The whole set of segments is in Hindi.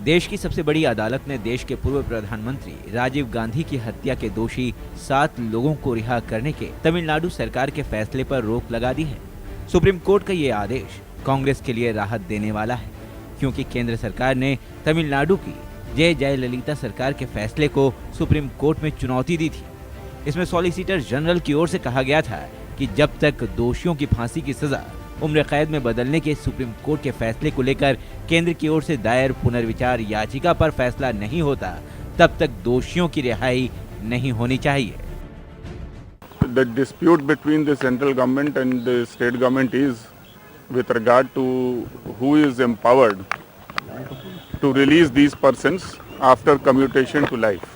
देश की सबसे बड़ी अदालत ने देश के पूर्व प्रधानमंत्री राजीव गांधी की हत्या के दोषी 7 लोगों को रिहा करने के तमिलनाडु सरकार के फैसले पर रोक लगा दी है। सुप्रीम कोर्ट का ये आदेश कांग्रेस के लिए राहत देने वाला है, क्योंकि केंद्र सरकार ने तमिलनाडु की जयललिता सरकार के फैसले को सुप्रीम कोर्ट में चुनौती दी थी। इसमें सॉलिसिटर जनरल की ओर से कहा गया था कि जब तक दोषियों की फांसी की सजा उम्र कैद में बदलने के सुप्रीम कोर्ट के फैसले को लेकर केंद्र की ओर से दायर पुनर्विचार याचिका पर फैसला नहीं होता, तब तक दोषियों की रिहाई नहीं होनी चाहिए। The dispute between the central government and the state government is with regard to who is empowered to release these persons after commutation to life.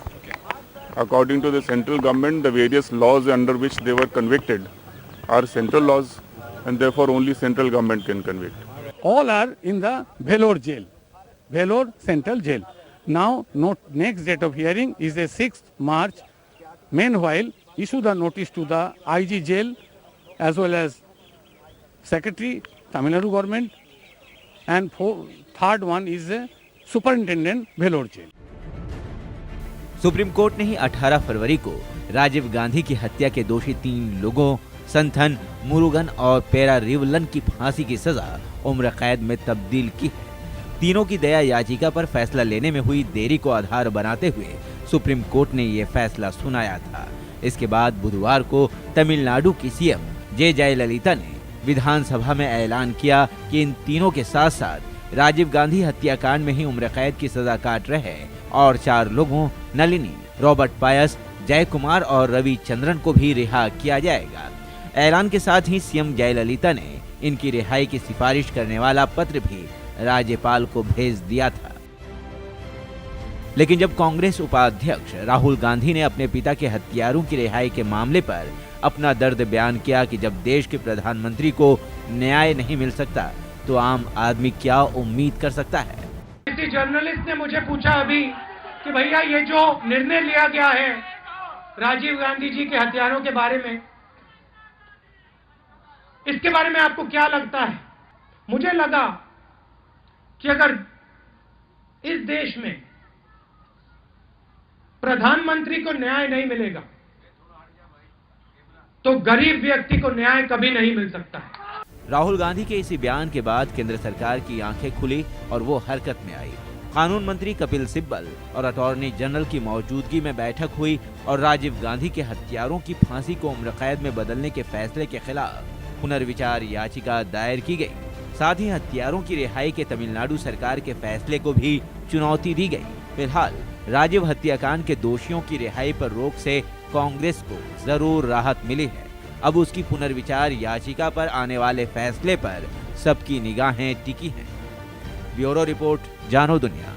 According to the central government, the various laws under which they were convicted are central laws, and therefore only central government can convict. All are in the Vellore jail, Vellore Central Jail. Now, next date of hearing is the 6th March. Meanwhile, issue the notice to the IG jail as well as Secretary, Tamil Nadu government, and third one is the Superintendent, Vellore jail. Supreme court ने ही 18 फरवरी को राजीव गांधी की हत्या के दोषी 3 लोगों संथन, मुरुगन और पेरारिवलन की फांसी की सजा उम्र कैद में तब्दील की है। तीनों की दया याचिका पर फैसला लेने में हुई देरी को आधार बनाते हुए सुप्रीम कोर्ट ने ये फैसला सुनाया था। इसके बाद बुधवार को तमिलनाडु की सीएम जयललिता ने विधानसभा में ऐलान किया कि इन तीनों के साथ साथ राजीव गांधी हत्याकांड में ही उम्र कैद की सजा काट रहे और 4 लोगों नलिनी, रॉबर्ट पायस, जय कुमार और रवि चंद्रन को भी रिहा किया जाएगा। ऐलान के साथ ही सीएम जयललिता ने इनकी रिहाई की सिफारिश करने वाला पत्र भी राज्यपाल को भेज दिया था। लेकिन जब कांग्रेस उपाध्यक्ष राहुल गांधी ने अपने पिता के हत्यारों की रिहाई के मामले पर अपना दर्द बयान किया कि जब देश के प्रधानमंत्री को न्याय नहीं मिल सकता तो आम आदमी क्या उम्मीद कर सकता है। किसी जर्नलिस्ट ने मुझे पूछा अभी कि भैया ये जो निर्णय लिया गया है राजीव गांधी जी के हत्यारों के बारे में, इसके बारे में आपको क्या लगता है? मुझे लगा कि अगर इस देश में प्रधानमंत्री को न्याय नहीं मिलेगा तो गरीब व्यक्ति को न्याय कभी नहीं मिल सकता है। राहुल गांधी के इसी बयान के बाद केंद्र सरकार की आंखें खुली और वो हरकत में आई। कानून मंत्री कपिल सिब्बल और अटॉर्नी जनरल की मौजूदगी में बैठक हुई और राजीव गांधी के हत्यारों की फांसी को उम्र कैद में बदलने के फैसले के खिलाफ पुनर्विचार याचिका दायर की गई। साथ ही हत्यारों की रिहाई के तमिलनाडु सरकार के फैसले को भी चुनौती दी गई। फिलहाल राजीव हत्याकांड के दोषियों की रिहाई पर रोक से कांग्रेस को जरूर राहत मिली है। अब उसकी पुनर्विचार याचिका पर आने वाले फैसले पर सबकी निगाहें टिकी हैं। ब्यूरो रिपोर्ट, जानो दुनिया।